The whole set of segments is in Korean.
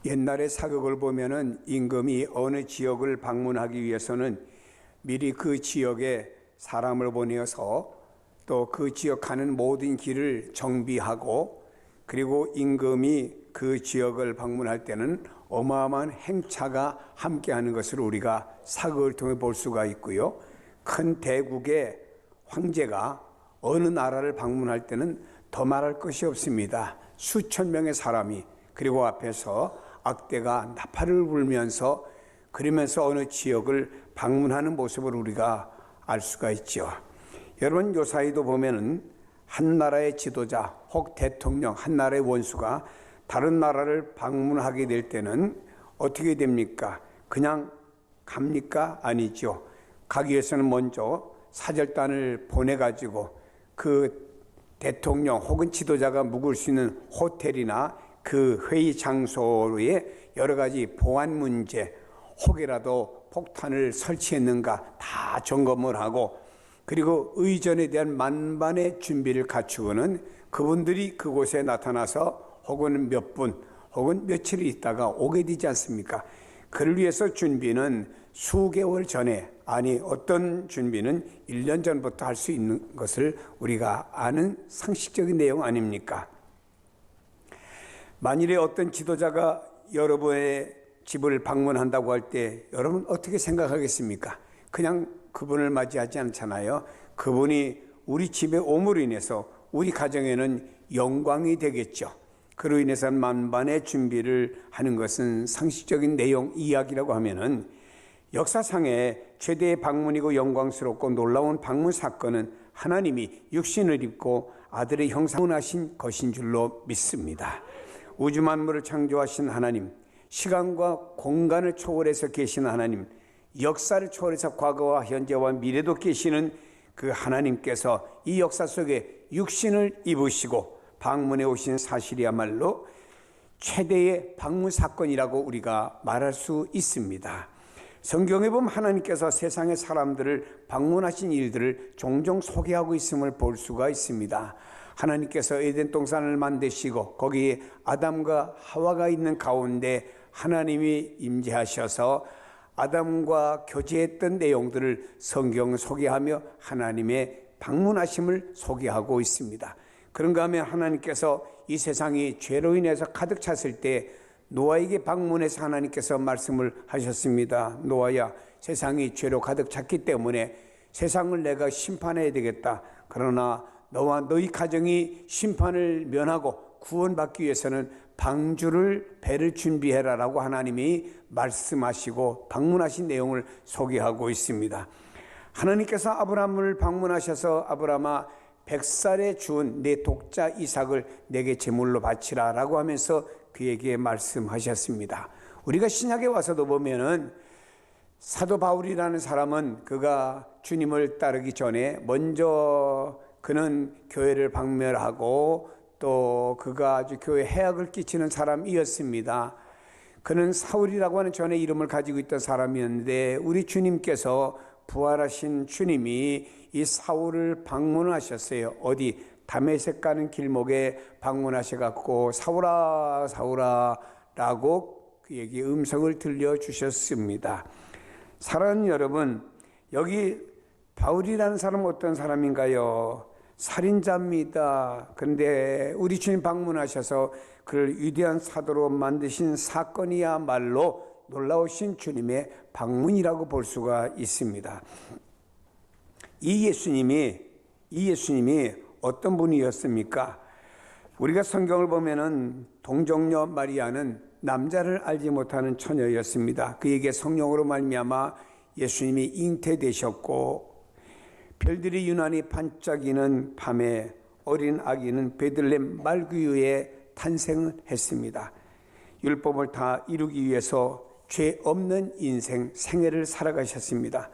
옛날의 사극을 보면은 임금이 어느 지역을 방문하기 위해서는 미리 그 지역에 사람을 보내어서 또 그 지역 가는 모든 길을 정비하고, 그리고 임금이 그 지역을 방문할 때는 어마어마한 행차가 함께하는 것을 우리가 사극을 통해 볼 수가 있고요. 큰 대국의 황제가 어느 나라를 방문할 때는 더 말할 것이 없습니다. 수천 명의 사람이, 그리고 앞에서 악대가 나팔을 불면서, 그러면서 어느 지역을 방문하는 모습을 우리가 알 수가 있죠. 여러분, 요사이도 보면은 한 나라의 지도자 혹 대통령, 한 나라의 원수가 다른 나라를 방문하게 될 때는 어떻게 됩니까? 그냥 갑니까? 아니죠. 가기 위해서는 먼저 사절단을 보내가지고 그 대통령 혹은 지도자가 묵을 수 있는 호텔이나 그 회의 장소에 여러 가지 보안 문제, 혹이라도 폭탄을 설치했는가 다 점검을 하고, 그리고 의전에 대한 만반의 준비를 갖추고는 그분들이 그곳에 나타나서 혹은 몇 분 혹은 며칠 있다가 오게 되지 않습니까? 그를 위해서 준비는 수개월 전에, 아니 어떤 준비는 1년 전부터 할 수 있는 것을 우리가 아는 상식적인 내용 아닙니까? 만일에 어떤 지도자가 여러분의 집을 방문한다고 할 때 여러분 어떻게 생각하겠습니까? 그냥 그분을 맞이하지 않잖아요. 그분이 우리 집에 옴으로 인해서 우리 가정에는 영광이 되겠죠. 그로 인해서 만반의 준비를 하는 것은 상식적인 내용 이야기라고 하면은, 역사상의 최대의 방문이고 영광스럽고 놀라운 방문 사건은 하나님이 육신을 입고 아들의 형상을 하신 것인 줄로 믿습니다. 우주 만물을 창조하신 하나님, 시간과 공간을 초월해서 계시는 하나님, 역사를 초월해서 과거와 현재와 미래도 계시는 그 하나님께서 이 역사 속에 육신을 입으시고 방문해 오신 사실이야말로 최대의 방문 사건이라고 우리가 말할 수 있습니다. 성경에 보면 하나님께서 세상의 사람들을 방문하신 일들을 종종 소개하고 있음을 볼 수가 있습니다. 하나님께서 에덴 동산을 만드시고 거기에 아담과 하와가 있는 가운데 하나님이 임재하셔서 아담과 교제했던 내용들을 성경은 소개하며 하나님의 방문하심을 소개하고 있습니다. 그런가 하면 하나님께서 이 세상이 죄로 인해서 가득 찼을 때 노아에게 방문해서 하나님께서 말씀을 하셨습니다. 노아야, 세상이 죄로 가득 찼기 때문에 세상을 내가 심판해야 되겠다. 그러나 너와 너희 가정이 심판을 면하고 구원받기 위해서는 방주를, 배를 준비해라 라고 하나님이 말씀하시고 방문하신 내용을 소개하고 있습니다. 하나님께서 아브라함을 방문하셔서 아브라함아, 100살에 주은 내 독자 이삭을 내게 제물로 바치라 라고 하면서 그에게 말씀하셨습니다. 우리가 신약에 와서도 보면은 사도 바울이라는 사람은 그가 주님을 따르기 전에 먼저 그는 교회를 박멸하고 또 그가 아주 교회 해악을 끼치는 사람이었습니다. 그는 사울이라고 하는 전에 이름을 가지고 있던 사람이었는데 우리 주님께서, 부활하신 주님이 이 사울을 방문하셨어요. 어디 다메섹 가는 길목에 방문하셔갖고 사울아 사울아 라고 그에게 음성을 들려주셨습니다. 사랑하는 여러분, 여기 바울이라는 사람은 어떤 사람인가요? 살인자입니다. 그런데 우리 주님 방문하셔서 그를 위대한 사도로 만드신 사건이야말로 놀라우신 주님의 방문이라고 볼 수가 있습니다. 이 예수님이 어떤 분이었습니까? 우리가 성경을 보면은 동정녀 마리아는 남자를 알지 못하는 처녀였습니다. 그에게 성령으로 말미암아 예수님이 잉태되셨고, 별들이 유난히 반짝이는 밤에 어린 아기는 베들레헴 말구유에 탄생을 했습니다. 율법을 다 이루기 위해서 죄 없는 인생, 생애를 살아가셨습니다.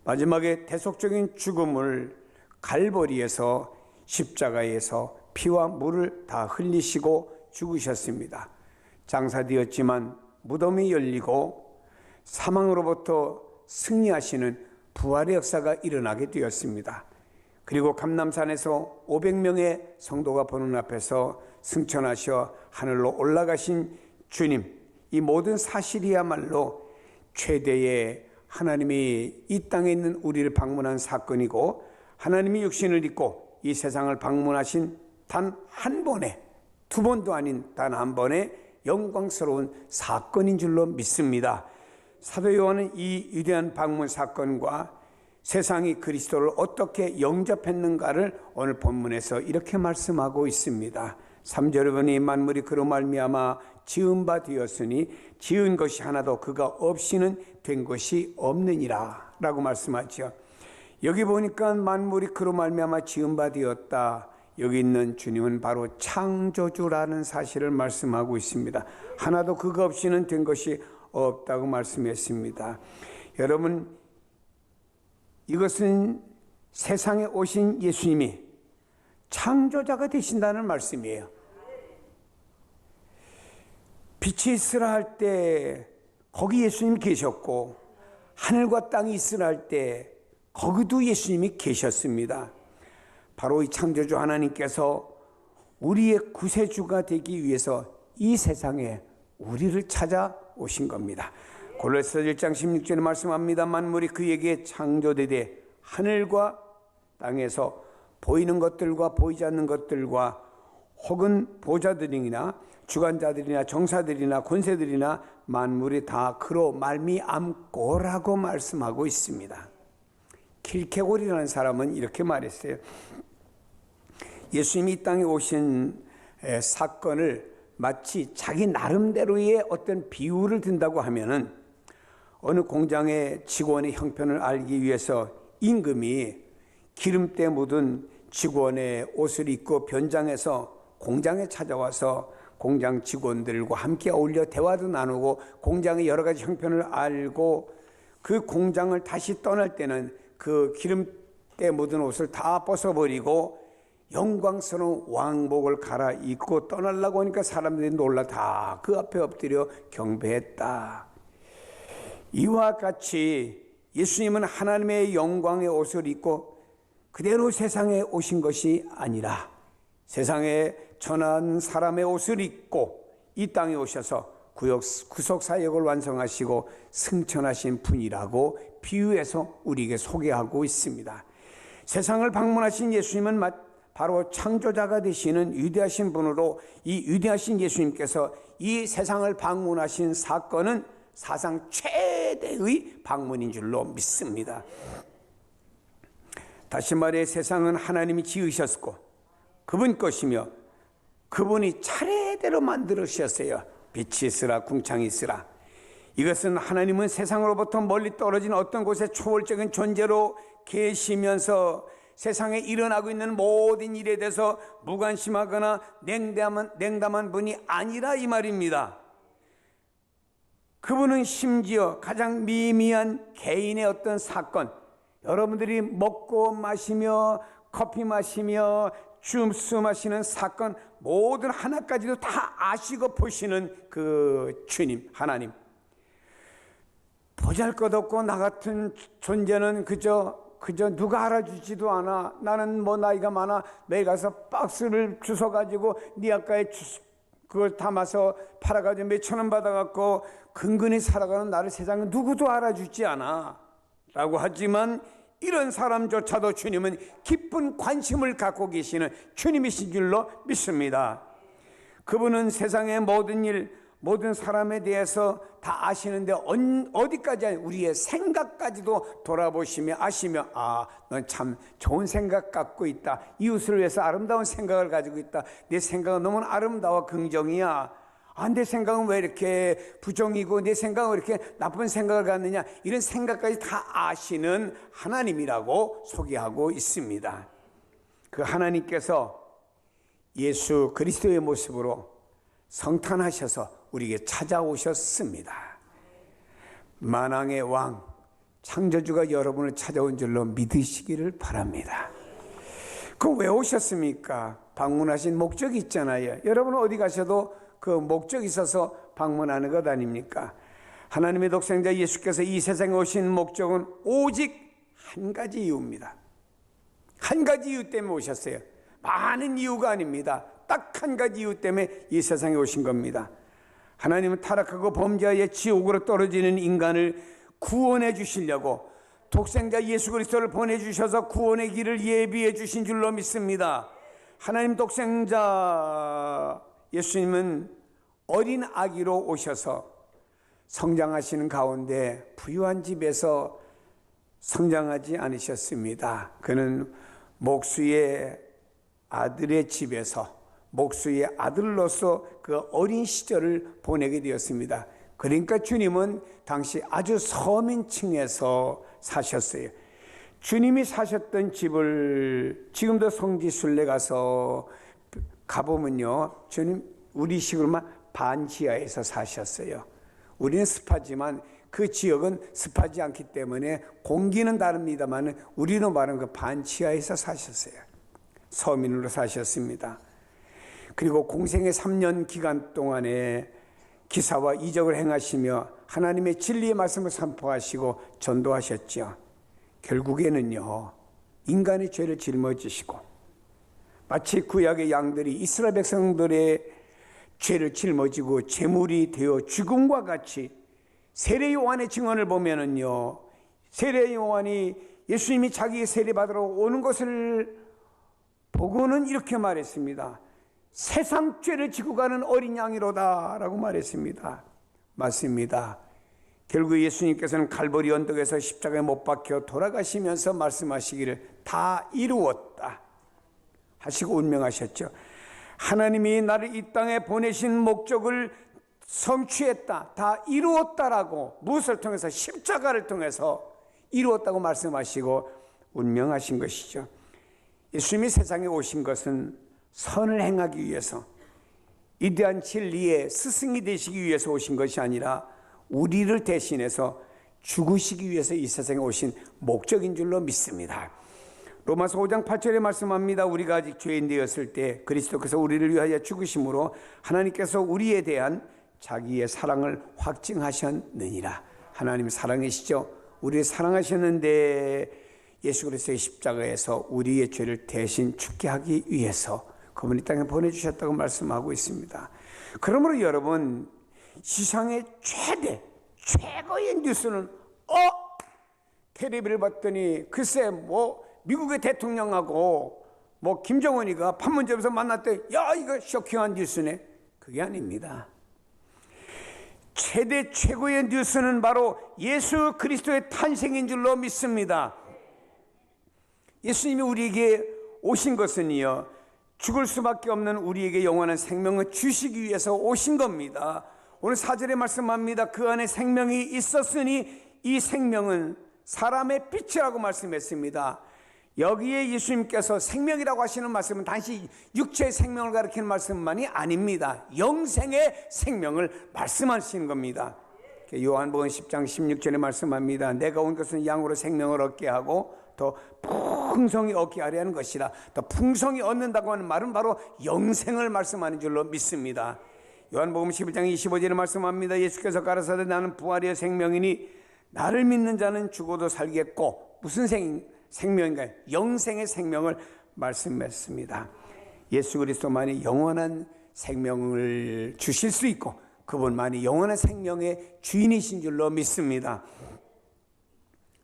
마지막에 대속적인 죽음을 갈보리에서, 십자가에서 피와 물을 다 흘리시고 죽으셨습니다. 장사되었지만 무덤이 열리고 사망으로부터 승리하시는 부활의 역사가 일어나게 되었습니다. 그리고 감람산에서 500명의 성도가 보는 앞에서 승천하셔 하늘로 올라가신 주님, 이 모든 사실이야말로 최대의 하나님이 이 땅에 있는 우리를 방문한 사건이고, 하나님이 육신을 입고 이 세상을 방문하신 단 한 번의, 두 번도 아닌 단 한 번의 영광스러운 사건인 줄로 믿습니다. 사도 요한은 이 위대한 방문 사건과 세상이 그리스도를 어떻게 영접했는가를 오늘 본문에서 이렇게 말씀하고 있습니다. 3절에 보니 만물이 그로 말미암아 지은 바 되었으니 지은 것이 하나도 그가 없이는 된 것이 없느니라 라고 말씀하죠. 여기 보니까 만물이 그로 말미암아 지은 바 되었다. 여기 있는 주님은 바로 창조주라는 사실을 말씀하고 있습니다. 하나도 그가 없이는 된 것이 없다고 말씀했습니다. 여러분, 이것은 세상에 오신 예수님이 창조자가 되신다는 말씀이에요. 빛이 있으라 할 때 거기 예수님이 계셨고, 하늘과 땅이 있으라 할 때 거기도 예수님이 계셨습니다. 바로 이 창조주 하나님께서 우리의 구세주가 되기 위해서 이 세상에 우리를 찾아오신 겁니다. 골로새서 1장 16절에 말씀합니다. 만물이 그에게 창조되되 하늘과 땅에서 보이는 것들과 보이지 않는 것들과 혹은 보좌들이나 주관자들이나 정사들이나 권세들이나 만물이 다 그로 말미암고라고 말씀하고 있습니다. 킬케골이라는 사람은 이렇게 말했어요. 예수님이 이 땅에 오신 사건을 마치 자기 나름대로의 어떤 비유를 든다고 하면은, 어느 공장의 직원의 형편을 알기 위해서 임금이 기름때 묻은 직원의 옷을 입고 변장해서 공장에 찾아와서 공장 직원들과 함께 어울려 대화도 나누고 공장의 여러 가지 형편을 알고, 그 공장을 다시 떠날 때는 그 기름때 묻은 옷을 다 벗어버리고 영광스러운 왕복을 갈아입고 떠나려고 하니까 사람들이 놀라 다 그 앞에 엎드려 경배했다. 이와 같이 예수님은 하나님의 영광의 옷을 입고 그대로 세상에 오신 것이 아니라 세상에 천한 사람의 옷을 입고 이 땅에 오셔서 구속사역을 완성하시고 승천하신 분이라고 비유해서 우리에게 소개하고 있습니다. 세상을 방문하신 예수님은 바로 창조자가 되시는 위대하신 분으로, 이 위대하신 예수님께서 이 세상을 방문하신 사건은 사상 최대의 방문인 줄로 믿습니다. 다시 말해 세상은 하나님이 지으셨고 그분 것이며 그분이 차례대로 만들으셨어요. 빛이 있으라 궁창이 있으라. 이것은 하나님은 세상으로부터 멀리 떨어진 어떤 곳에 초월적인 존재로 계시면서 세상에 일어나고 있는 모든 일에 대해서 무관심하거나 냉담한 분이 아니라 이 말입니다. 그분은 심지어 가장 미미한 개인의 어떤 사건, 여러분들이 먹고 마시며 커피 마시며 주스 마시는 사건 모든 하나까지도 다 아시고 보시는 그 주님 하나님, 보잘것없고 나 같은 존재는 그저 누가 알아주지도 않아. 나는 뭐 나이가 많아. 매일 가서 박스를 주워가지고 네 아까에 그걸 담아서 팔아가지고 몇천 원 받아갖고 근근히 살아가는 나를 세상은 누구도 알아주지 않아 라고 하지만, 이런 사람조차도 주님은 깊은 관심을 갖고 계시는 주님이신 줄로 믿습니다. 그분은 세상의 모든 일, 모든 사람에 대해서 다 아시는데 어디까지 우리의 생각까지도 돌아보시며 아시며, 넌 참 좋은 생각 갖고 있다. 이웃을 위해서 아름다운 생각을 가지고 있다. 내 생각은 너무 아름다워 긍정이야. 내 생각은 왜 이렇게 부정이고 내 생각은 왜 이렇게 나쁜 생각을 갖느냐. 이런 생각까지 다 아시는 하나님이라고 소개하고 있습니다. 그 하나님께서 예수 그리스도의 모습으로 성탄하셔서 우리에게 찾아오셨습니다. 만왕의 왕 창조주가 여러분을 찾아온 줄로 믿으시기를 바랍니다. 그럼 왜 오셨습니까? 방문하신 목적이 있잖아요. 여러분 어디 가셔도 그 목적이 있어서 방문하는 것 아닙니까? 하나님의 독생자 예수께서 이 세상에 오신 목적은 오직 한 가지 이유입니다. 한 가지 이유 때문에 오셨어요. 많은 이유가 아닙니다. 딱 한 가지 이유 때문에 이 세상에 오신 겁니다. 하나님은 타락하고 범죄의 지옥으로 떨어지는 인간을 구원해 주시려고 독생자 예수 그리스도를 보내주셔서 구원의 길을 예비해 주신 줄로 믿습니다. 하나님 독생자 예수님은 어린 아기로 오셔서 성장하시는 가운데 부유한 집에서 성장하지 않으셨습니다. 그는 목수의 아들의 집에서 목수의 아들로서 그 어린 시절을 보내게 되었습니다. 그러니까 주님은 당시 아주 서민층에서 사셨어요. 주님이 사셨던 집을 지금도 성지순례 가보면요, 주님 우리 식으로만 반지하에서 사셨어요. 우리는 습하지만 그 지역은 습하지 않기 때문에 공기는 다릅니다만 우리로 말하는 그 반지하에서 사셨어요. 서민으로 사셨습니다. 그리고 공생의 3년 기간 동안에 기사와 이적을 행하시며 하나님의 진리의 말씀을 선포하시고 전도하셨죠. 결국에는요, 인간의 죄를 짊어지시고 마치 구약의 양들이 이스라엘 백성들의 죄를 짊어지고 제물이 되어 죽음과 같이 세례 요한의 증언을 보면은요, 세례 요한이 예수님이 자기의 세례 받으러 오는 것을 보고는 이렇게 말했습니다. 세상 죄를 지고 가는 어린 양이로다 라고 말했습니다. 맞습니다. 결국 예수님께서는 갈보리 언덕에서 십자가에 못 박혀 돌아가시면서 말씀하시기를 다 이루었다 하시고 운명하셨죠. 하나님이 나를 이 땅에 보내신 목적을 성취했다, 다 이루었다라고 무엇을 통해서 십자가를 통해서 이루었다고 말씀하시고 운명하신 것이죠. 예수님이 세상에 오신 것은 선을 행하기 위해서 위대한 진리의 스승이 되시기 위해서 오신 것이 아니라 우리를 대신해서 죽으시기 위해서 이 세상에 오신 목적인 줄로 믿습니다. 로마서 5장 8절에 말씀합니다. 우리가 아직 죄인 되었을 때 그리스도께서 우리를 위하여 죽으심으로 하나님께서 우리에 대한 자기의 사랑을 확증하셨느니라. 하나님 사랑이시죠. 우리를 사랑하셨는데 예수 그리스도의 십자가에서 우리의 죄를 대신 죽게 하기 위해서 그분이 땅에 보내주셨다고 말씀하고 있습니다. 그러므로 여러분, 세상의 최고의 뉴스는 텔레비를 봤더니 글쎄 미국의 대통령하고 김정은이가 판문점에서 만났대. 야, 이거 쇼킹한 뉴스네. 그게 아닙니다. 최고의 뉴스는 바로 예수 그리스도의 탄생인 줄로 믿습니다. 예수님이 우리에게 오신 것은요, 죽을 수밖에 없는 우리에게 영원한 생명을 주시기 위해서 오신 겁니다. 오늘 4절에 말씀합니다. 그 안에 생명이 있었으니 이 생명은 사람의 빛이라고 말씀했습니다. 여기에 예수님께서 생명이라고 하시는 말씀은 단지 육체의 생명을 가리키는 말씀만이 아닙니다. 영생의 생명을 말씀하시는 겁니다. 요한복음 10장 16절에 말씀합니다. 내가 온 것은 양으로 생명을 얻게 하고 더 풍성히 얻게 하려 하는 것이라. 더 풍성히 얻는다고 하는 말은 바로 영생을 말씀하는 줄로 믿습니다. 요한복음 11장 25절에 말씀합니다. 예수께서 가라사대 나는 부활이여 생명이니 나를 믿는 자는 죽어도 살겠고, 무슨 생명인가요? 영생의 생명을 말씀했습니다. 예수 그리스도만이 영원한 생명을 주실 수 있고 그분만이 영원한 생명의 주인이신 줄로 믿습니다.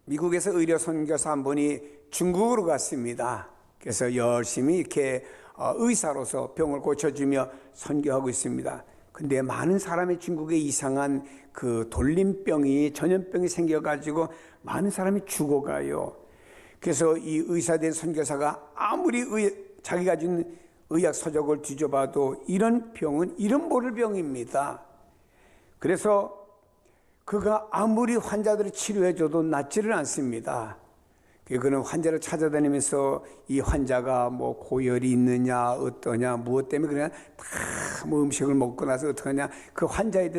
미국에서 의료 선교사 한 분이 중국으로 갔습니다. 그래서 열심히 이렇게 의사로서 병을 고쳐주며 선교하고 있습니다. 근데 많은 사람이 중국에 이상한 그 돌림병이, 전염병이 생겨가지고 많은 사람이 죽어가요. 그래서 이 의사된 선교사가 아무리 자기가 준 의학 서적을 뒤져봐도 이런 병은 이름 모를 병입니다. 그래서 그가 아무리 환자들을 치료해줘도 낫지를 않습니다. 그는 환자를 찾아다니면서 이 환자가 고열이 있느냐, 어떠냐, 무엇 때문에 그냥 다 음식을 먹고 나서 어떡하냐, 그 환자에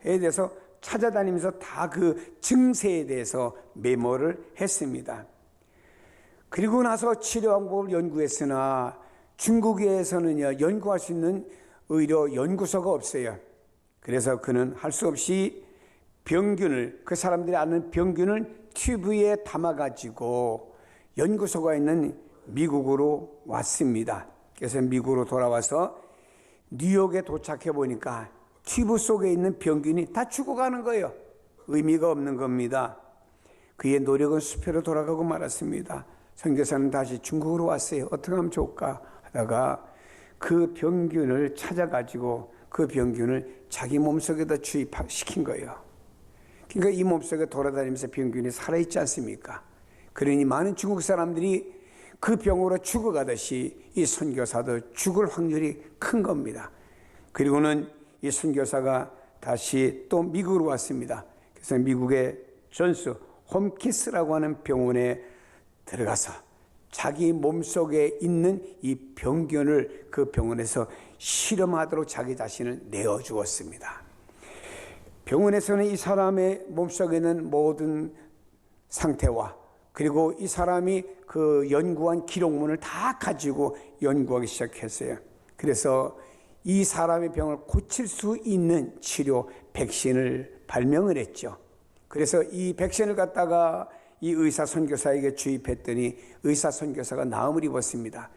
대해서 찾아다니면서 다 그 증세에 대해서 메모를 했습니다. 그리고 나서 치료 방법을 연구했으나 중국에서는요, 연구할 수 있는 의료 연구소가 없어요. 그래서 그는 할 수 없이 병균을, 그 사람들이 아는 병균을 튜브에 담아가지고 연구소가 있는 미국으로 왔습니다. 그래서 미국으로 돌아와서 뉴욕에 도착해 보니까 튜브 속에 있는 병균이 다 죽어가는 거예요. 의미가 없는 겁니다. 그의 노력은 수표로 돌아가고 말았습니다. 선교사는 다시 중국으로 왔어요. 어떻게 하면 좋을까 하다가 그 병균을 찾아가지고 그 병균을 자기 몸속에다 주입시킨 거예요. 그러니까 이 몸속에 돌아다니면서 병균이 살아있지 않습니까? 그러니 많은 중국 사람들이 그 병으로 죽어가듯이 이 선교사도 죽을 확률이 큰 겁니다. 그리고는 이 선교사가 다시 또 미국으로 왔습니다. 그래서 미국의 존스 홈키스라고 하는 병원에 들어가서 자기 몸속에 있는 이 병균을 그 병원에서 실험하도록 자기 자신을 내어주었습니다. 병원에서는 이 사람의 몸속에 있는 모든 상태와 그리고 이 사람이 그 연구한 기록문을 다 가지고 연구하기 시작했어요. 그래서 이 사람의 병을 고칠 수 있는 치료 백신을 발명을 했죠. 그래서 이 백신을 갖다가 이 의사 선교사에게 주입했더니 의사 선교사가 나음을 입었습니다.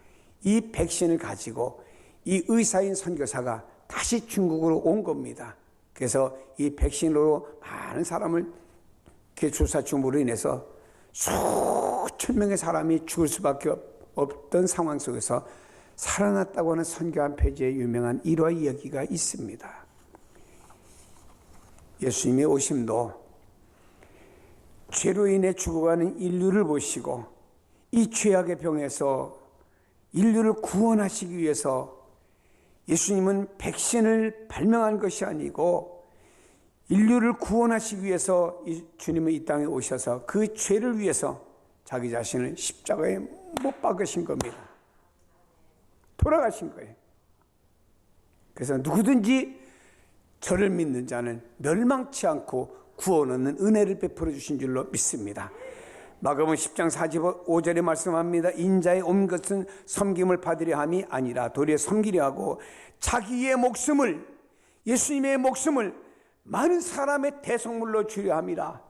이 백신을 가지고 이 의사인 선교사가 다시 중국으로 온 겁니다. 그래서 이 백신으로 많은 사람을 주사 줌으로 인해서 수천 명의 사람이 죽을 수밖에 없던 상황 속에서 살아났다고 하는 선교한 페이지에 유명한 일화 이야기가 있습니다. 예수님의 오심도 죄로 인해 죽어가는 인류를 보시고 이 죄악의 병에서 인류를 구원하시기 위해서 예수님은 백신을 발명한 것이 아니고 인류를 구원하시기 위해서 주님은 이 땅에 오셔서 그 죄를 위해서 자기 자신을 십자가에 못 박으신 겁니다. 돌아가신 거예요. 그래서 누구든지 저를 믿는 자는 멸망치 않고 구원 얻는 은혜를 베풀어 주신 줄로 믿습니다. 마가복음 10장 45절에 말씀합니다. 인자의 온 것은 섬김을 받으려 함이 아니라 도리어 섬기려 하고 자기의 목숨을, 예수님의 목숨을 많은 사람의 대속물로 주려 함이라.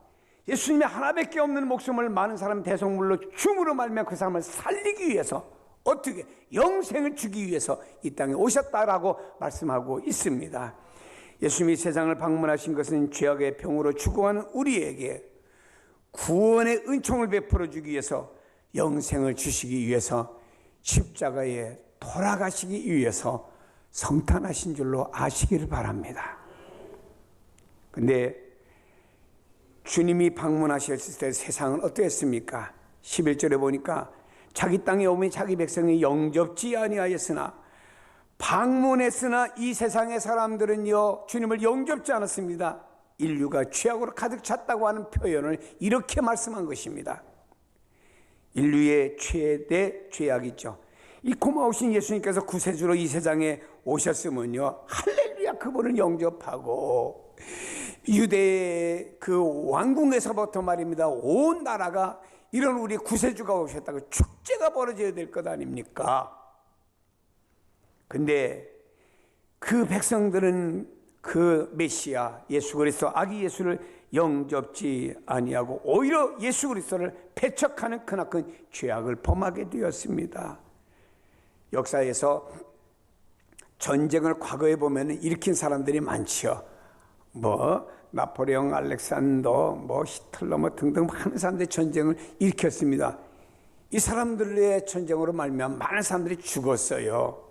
예수님의 하나밖에 없는 목숨을 많은 사람 대속물로 줌으로 말미암아 그 사람을 살리기 위해서 어떻게 영생을 주기 위해서 이 땅에 오셨다라고 말씀하고 있습니다. 예수님이 세상을 방문하신 것은 죄악의 병으로 죽어가는 우리에게 구원의 은총을 베풀어 주기 위해서 영생을 주시기 위해서 십자가에 돌아가시기 위해서 성탄하신 줄로 아시기를 바랍니다. 근데 주님이 방문하셨을 때 세상은 어땠습니까? 11절에 보니까 자기 땅에 오면 자기 백성이 영접지 아니하였으나 방문했으나 이 세상의 사람들은요 주님을 영접지 않았습니다. 인류가 죄악으로 가득 찼다고 하는 표현을 이렇게 말씀한 것입니다. 인류의 최대 죄악이죠. 이 고마우신 예수님께서 구세주로 이 세상에 오셨으면요 할렐루야 그분을 영접하고 유대의 그 왕궁에서부터 말입니다 온 나라가 이런 우리 구세주가 오셨다고 축제가 벌어져야 될 것 아닙니까? 근데 그 백성들은 그 메시아 예수 그리스도 아기 예수를 영접지 아니하고 오히려 예수 그리스도를 배척하는 크나큰 죄악을 범하게 되었습니다. 역사에서 전쟁을 과거에 보면 일으킨 사람들이 많지요. 나폴레옹, 알렉산더, 히틀러 등등 많은 사람들이 전쟁을 일으켰습니다. 이 사람들의 전쟁으로 말미암아 많은 사람들이 죽었어요.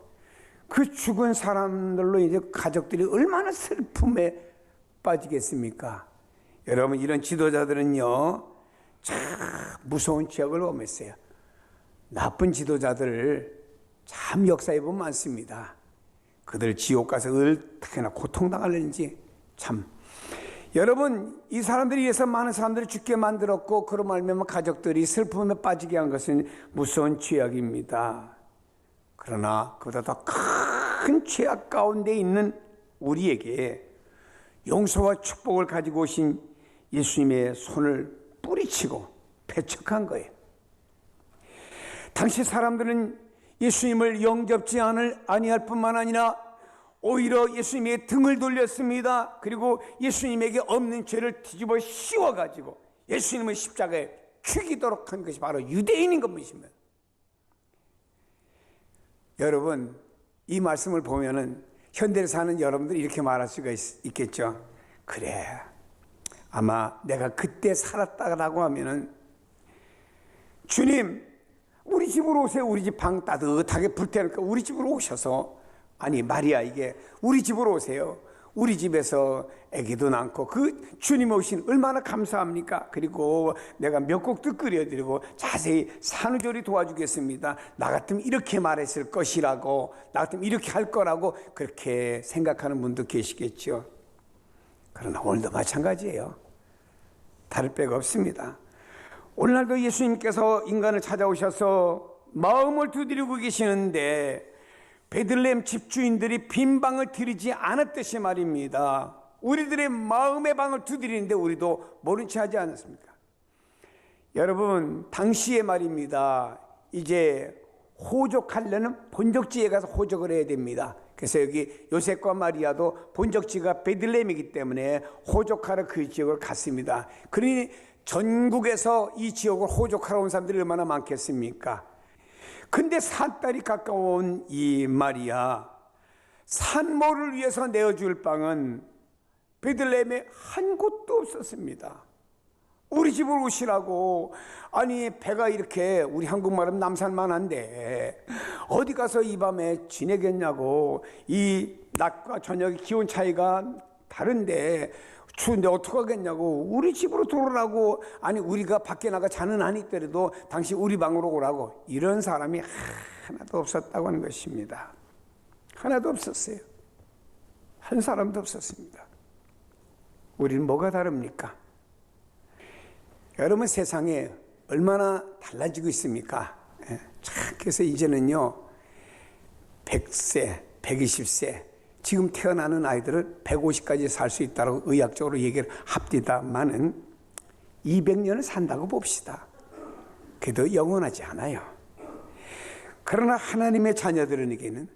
그 죽은 사람들로 이제 가족들이 얼마나 슬픔에 빠지겠습니까? 여러분 이런 지도자들은요 참 무서운 죄악을 범했어요. 나쁜 지도자들 참 역사에 보면 많습니다. 그들 지옥 가서 얼마나 고통당하는지 참. 여러분 이 사람들이 위해서 많은 사람들이 죽게 만들었고 그로 말미암아 가족들이 슬픔에 빠지게 한 것은 무서운 죄악입니다. 그러나 그보다 더 큰 죄악 가운데 있는 우리에게 용서와 축복을 가지고 오신 예수님의 손을 뿌리치고 배척한 거예요. 당시 사람들은 예수님을 영접지 아니할 뿐만 아니라 오히려 예수님의 등을 돌렸습니다. 그리고 예수님에게 없는 죄를 뒤집어 씌워가지고 예수님을 십자가에 죽이도록 한 것이 바로 유대인인 것입니다. 여러분 이 말씀을 보면은 현대를 사는 여러분들이 이렇게 말할 수가 있겠죠. 그래, 아마 내가 그때 살았다라고 하면은, 주님 우리 집으로 오세요. 우리 집 방 따뜻하게 불태우니까 우리 집으로 오셔서, 아니 마리아, 이게 우리 집으로 오세요. 우리 집에서 아기도 낳고 그 주님 오신 얼마나 감사합니까? 그리고 내가 미역국도 끓여드리고 자세히 산후조리 도와주겠습니다. 나 같으면 이렇게 말했을 것이라고, 나 같으면 이렇게 할 거라고 그렇게 생각하는 분도 계시겠죠. 그러나 오늘도 마찬가지예요. 다를 바가 없습니다. 오늘날도 예수님께서 인간을 찾아오셔서 마음을 두드리고 계시는데, 베들레헴 집주인들이 빈 방을 들이지 않았듯이 말입니다. 우리들의 마음의 방을 두드리는데 우리도 모른 채 하지 않았습니까? 여러분, 당시에 말입니다, 이제 호적하려는 본적지에 가서 호적을 해야 됩니다. 그래서 여기 요셉과 마리아도 본적지가 베들레헴이기 때문에 호적하러 그 지역을 갔습니다. 그러니 전국에서 이 지역을 호적하러 온 사람들이 얼마나 많겠습니까? 근데 산딸이 가까운 이 마리아, 산모를 위해서 내어줄 방은 베들레헴에 한 곳도 없었습니다. 우리 집으로 오시라고. 아니, 배가 이렇게, 우리 한국말은 남산만한데 어디 가서 이 밤에 지내겠냐고. 이 낮과 저녁의 기온 차이가 다른데 추운데 어떡하겠냐고. 우리 집으로 들어오라고. 아니, 우리가 밖에 나가 자는 한이 있더라도 당신 우리 방으로 오라고. 이런 사람이 하나도 없었다고 하는 것입니다. 하나도 없었어요. 한 사람도 없었습니다. 우리는 뭐가 다릅니까? 여러분, 세상에 얼마나 달라지고 있습니까? 그래서 이제는요, 100세, 120세, 지금 태어나는 아이들은 150까지 살 수 있다고 의학적으로 얘기를 합디다마는 200년을 산다고 봅시다. 그래도 영원하지 않아요. 그러나 하나님의 자녀들에게는,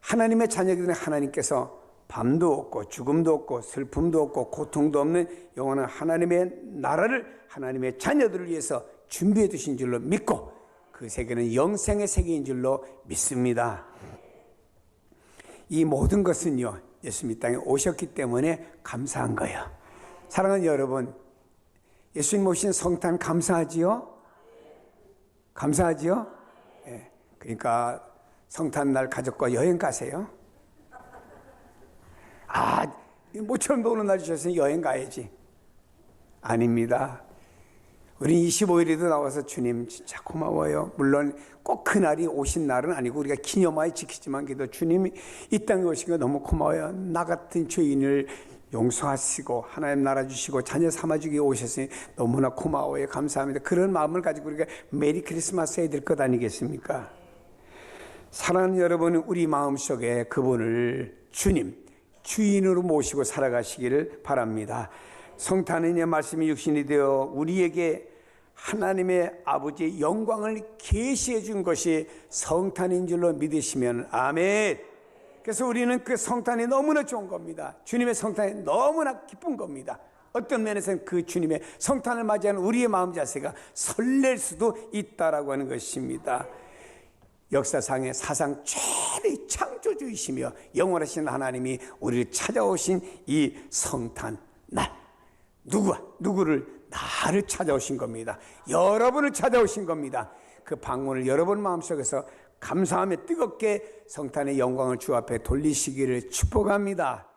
하나님께서 밤도 없고 죽음도 없고 슬픔도 없고 고통도 없는 영원한 하나님의 나라를 하나님의 자녀들을 위해서 준비해 두신 줄로 믿고, 그 세계는 영생의 세계인 줄로 믿습니다. 이 모든 것은요, 예수님 이 땅에 오셨기 때문에 감사한 거예요. 사랑하는 여러분, 예수님 오신 성탄 감사하지요? 감사하지요? 예. 그러니까 성탄날 가족과 여행 가세요. 모처럼 노는 날 주셨으니 여행 가야지. 아닙니다. 우리 25일에도 나와서 주님 진짜 고마워요. 물론 꼭 그날이 오신 날은 아니고 우리가 기념하에 지키지만, 그래도 주님이 이 땅에 오신 거 너무 고마워요. 나 같은 죄인을 용서하시고 하나님 나라 주시고 자녀 삼아주기 오셨으니 너무나 고마워요. 감사합니다. 그런 마음을 가지고 우리가 메리 크리스마스 해야 될 것 아니겠습니까? 사랑하는 여러분, 우리 마음속에 그분을 주님, 주인으로 모시고 살아가시기를 바랍니다. 성탄의 말씀이 육신이 되어 우리에게 하나님의 아버지의 영광을 계시해 준 것이 성탄인 줄로 믿으시면 아멘. 그래서 우리는 그 성탄이 너무나 좋은 겁니다. 주님의 성탄이 너무나 기쁜 겁니다. 어떤 면에서는 그 주님의 성탄을 맞이하는 우리의 마음 자세가 설렐 수도 있다라고 하는 것입니다. 역사상의 사상 최대의 창조주이시며 영원하신 하나님이 우리를 찾아오신 이 성탄 날, 누구를? 나를 찾아오신 겁니다. 여러분을 찾아오신 겁니다. 그 방문을 여러분 마음속에서 감사하며 뜨겁게 성탄의 영광을 주 앞에 돌리시기를 축복합니다.